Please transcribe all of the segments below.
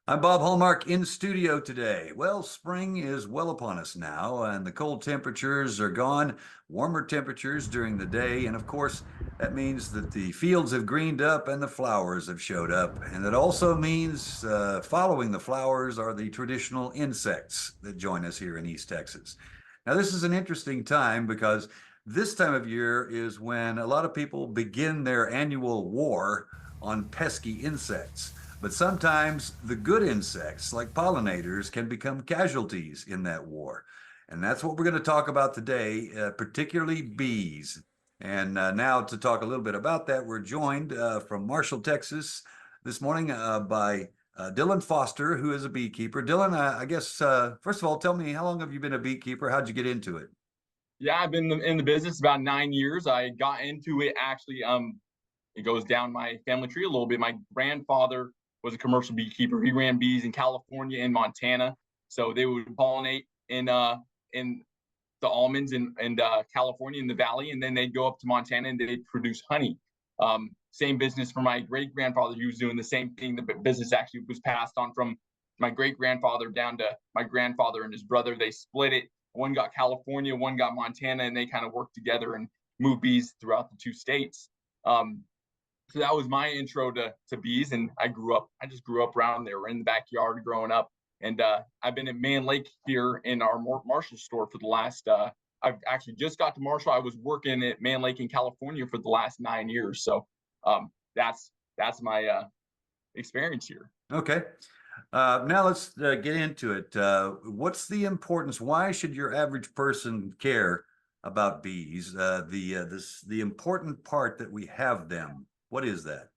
I'm Bob Hallmark in studio today. Well, spring is well upon us now, and the cold temperatures are gone, warmer temperatures during the day, and of course, that means that the fields have greened up and the flowers have showed up. And that also means following the flowers are the traditional insects that join us here in East Texas. Now, this is an interesting time because this time of year is when a lot of people begin their annual war on pesky insects. But sometimes the good insects, like pollinators, can become casualties in that war. And that's what we're going to talk about today, particularly bees. And now to talk a little bit about that, we're joined from Marshall, Texas this morning by Dylan Foster, who is a beekeeper. Dylan, I guess, first of all, tell me, how long have you been a beekeeper? How'd you get into it? Yeah, I've been in the business about 9 years. I got into it actually. It goes down my family tree a little bit. My grandfather was a commercial beekeeper. He ran bees in California and Montana. So they would pollinate in the almonds in California in the valley, and then they'd go up to Montana and they'd produce honey. Same business for my great grandfather. He was doing the same thing. The business actually was passed on from my great grandfather down to my grandfather and his brother. They split it. One got California, one got Montana, and they kind of worked together and moved bees throughout the two states. So that was my intro to bees, and I just grew up around there. We're in the backyard growing up, and I've been at Man Lake here in our Marshall store for the last. I've actually just got to Marshall. I was working at Man Lake in California for the last 9 years, so that's my experience here. Okay. Now let's get into it. What's the importance? Why should your average person care about bees? The important part that we have them. What is that?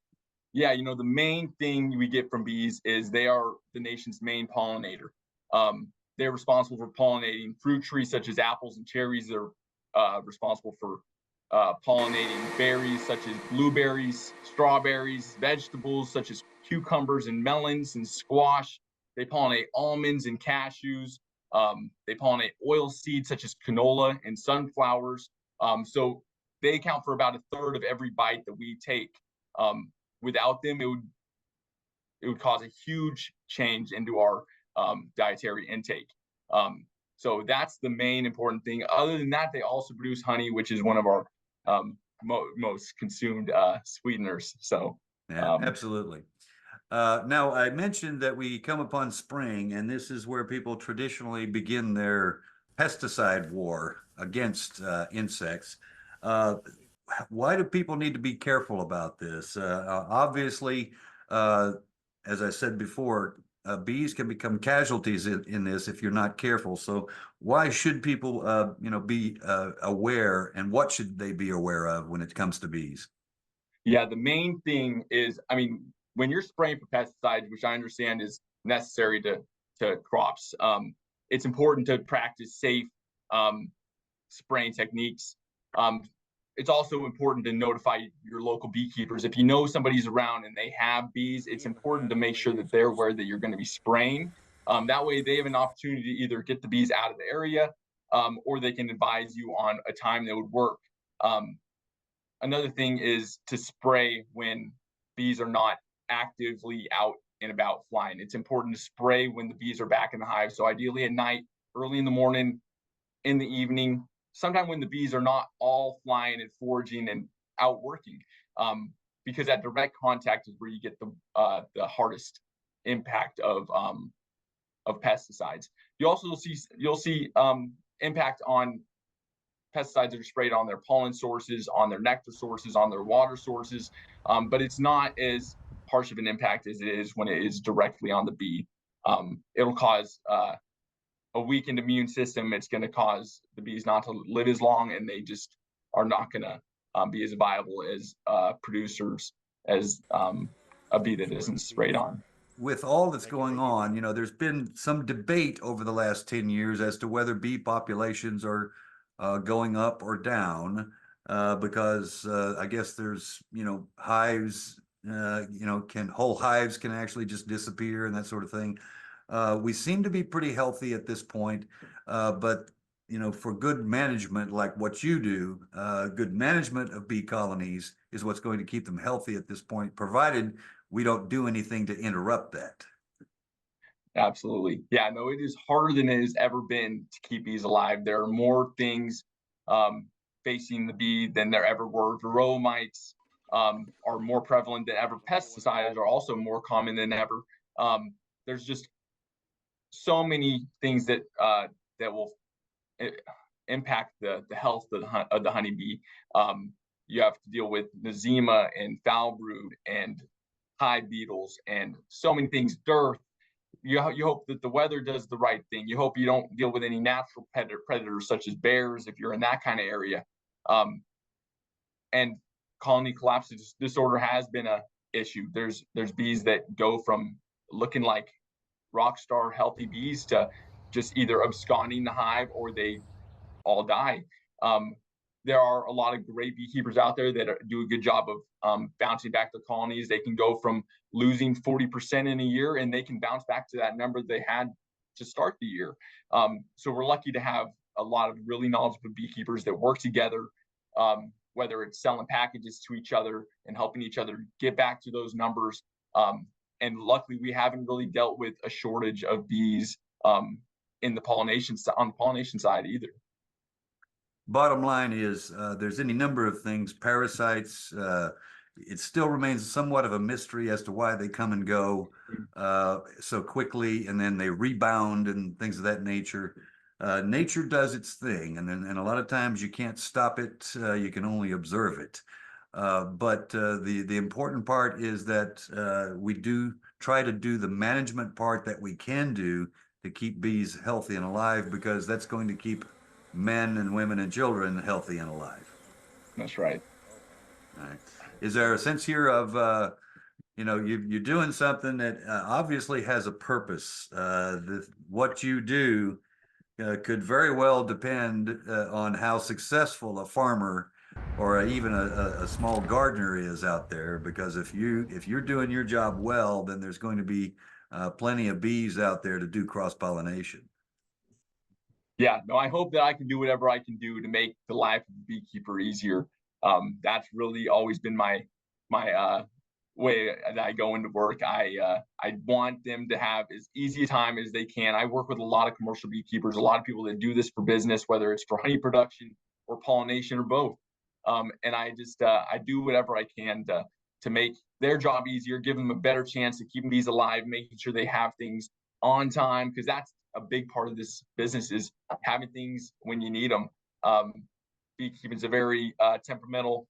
Yeah, the main thing we get from bees is they are the nation's main pollinator. They're responsible for pollinating fruit trees such as apples and cherries. They're responsible for pollinating berries such as blueberries, strawberries, vegetables such as cucumbers and melons and squash. They pollinate almonds and cashews. They pollinate oil seeds such as canola and sunflowers. So they account for about a third of every bite that we take. Without them, it would cause a huge change into our dietary intake. So that's the main important thing. Other than that, they also produce honey, which is one of our most consumed sweeteners. So, Yeah, absolutely. Now, I mentioned that we come upon spring, and this is where people traditionally begin their pesticide war against insects. Uh, why do people need to be careful about this? Obviously, uh, as I said before, bees can become casualties in this if you're not careful. So, why should people, be aware, and what should they be aware of when it comes to bees? yeah, the main thing is, I mean, when you're spraying for pesticides, which I understand is necessary to crops, it's important to practice safe um, spraying techniques. Um, it's also important to notify your local beekeepers. If you know somebody's around and they have bees, it's important to make sure that they're aware that you're going to be spraying. That way, they have an opportunity to either get the bees out of the area, or they can advise you on a time that would work. Um, Another thing is to spray when bees are not actively out and about flying. It's important to spray when the bees are back in the hive. So ideally at night, early in the morning, in the evening, sometime when the bees are not all flying and foraging and out working, because that direct contact is where you get the hardest impact of pesticides. You'll see impact on pesticides that are sprayed on their pollen sources, on their nectar sources, on their water sources, but it's not as harsh of an impact as it is when it is directly on the bee. It'll cause a weakened immune system. It's going to cause the bees not to live as long, and they just are not going to be as viable as producers as a bee that isn't sprayed on. With all that's going on, there's been some debate over the last 10 years as to whether bee populations are going up or down, because I guess there's, hives, whole hives can actually just disappear and that sort of thing. We seem to be pretty healthy at this point, but for good management, like what you do, good management of bee colonies is what's going to keep them healthy at this point, provided we don't do anything to interrupt that. Absolutely. Yeah, no, it is harder than it has ever been to keep bees alive. There are more things um, facing the bee than there ever were. Varroa mites are more prevalent than ever. Pesticides are also more common than ever. There's just so many things that will i- impact the health of the honeybee. You have to deal with eczema and foul brood and hive beetles and so many things, dearth. You hope that the weather does the right thing. You hope you don't deal with any natural predators such as bears if you're in that kind of area. Um, and colony collapse disorder has been a issue. There's bees that go from looking like rock star healthy bees to just either absconding the hive or they all die. Um, there are a lot of great beekeepers out there that do a good job of bouncing back their colonies. They can go from losing 40% in a year and they can bounce back to that number they had to start the year. So we're lucky to have a lot of really knowledgeable beekeepers that work together, whether it's selling packages to each other and helping each other get back to those numbers. And luckily, we haven't really dealt with a shortage of bees in the pollination on the pollination side either. Bottom line is there's any number of things, parasites, it still remains somewhat of a mystery as to why they come and go so quickly and then they rebound and things of that nature. Nature does its thing, and a lot of times you can't stop it, you can only observe it. But the important part is that we do try to do the management part that we can do to keep bees healthy and alive, because that's going to keep men and women and children healthy and alive. That's right. All right. Is there a sense here of you're doing something that obviously has a purpose? What you do could very well depend on how successful a farmer or even a small gardener is out there. Because if you're doing your job well, then there's going to be plenty of bees out there to do cross pollination. Yeah, no, I hope that I can do whatever I can do to make the life of a beekeeper easier. That's really always been my way that I go into work. I want them to have as easy a time as they can. I work with a lot of commercial beekeepers, a lot of people that do this for business, whether it's for honey production or pollination or both. And I do whatever I can to make their job easier, give them a better chance of keeping bees alive, making sure they have things on time, because that's a big part of this business is having things when you need them. Beekeeping is a very temperamental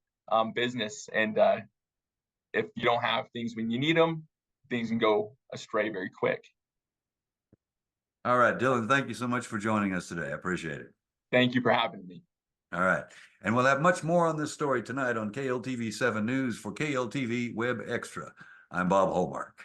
business, and if you don't have things when you need them, things can go astray very quick. All right, Dylan, thank you so much for joining us today. I appreciate it. Thank you for having me. All right. And we'll have much more on this story tonight on KLTV 7 News. For KLTV Web Extra, I'm Bob Hallmark.